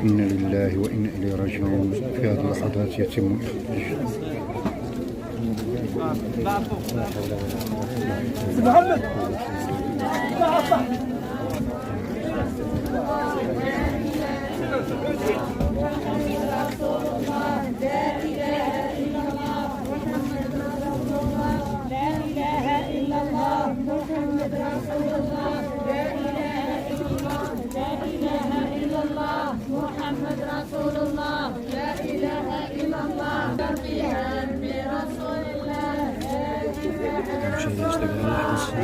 إنا لله وإنا إليه راجعون. في هذه اللحظات يتم إخراج محمد رسول الله. لا إله إلا الله. برسول الله.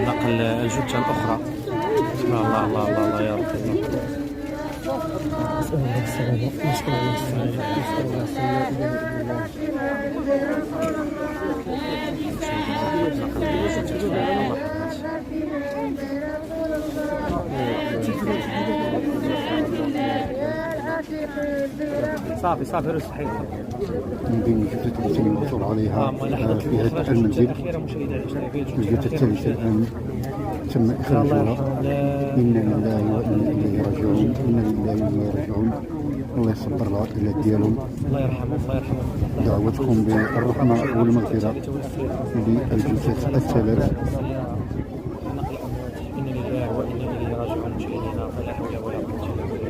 نقل الجثة الأخرى. الله الله الله الله يا رب. نسأل الله السلامة. نسأل الله السلامة. نسأل الله السلامة. صافي صافي رصحي من بين الجثث التي تم الحصول عليها في هذا المنزل. الجثة الثالثة الآن تم إخراجها. إنا لله وإنا إليه راجعون. إنا لله وإنا إليه راجعون. الله يصبر العائلات ديالهم. الله يرحمه الله يرحمه. دعوتكم بالرحمة والمغفرة للجثث الثلاث. إنا لله وإنا إليه راجعون. مشاهدينا فلا حول ولا قوة إلا بالله.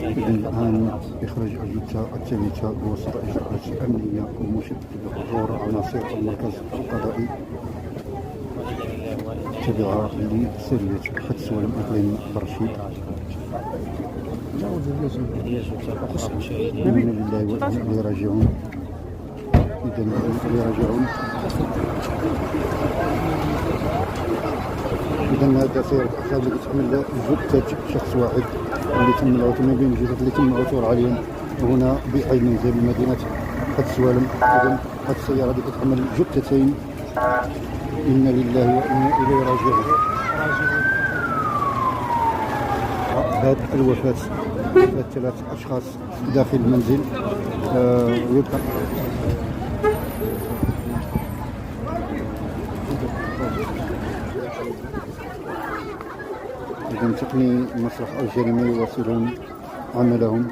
إذن الآن إخراج الجثة الثالثة بواسطة إجراءات أمنية ومشددة بحضور عناصر المركز القضائي تبعها لسرية حدس ولم إقليم برشيد. إنا لله وإنا إليه راجعون. إذن إليه راجعون. إذا هذا سير الأحزاب اللي كتحمل جثة شخص واحد اللي تم العثور ما بين الجثث اللي تم العثور عليهم هنا بحي منزل مدينة حدس والم. إذا هذه السيارة اللي كتحمل جثتين. إنا لله وإنا إليه راجعون. هذه الوفاة ثلاث أشخاص داخل المنزل ويبقى إذا تقني مسرح الجريمة يواصلون عملهم.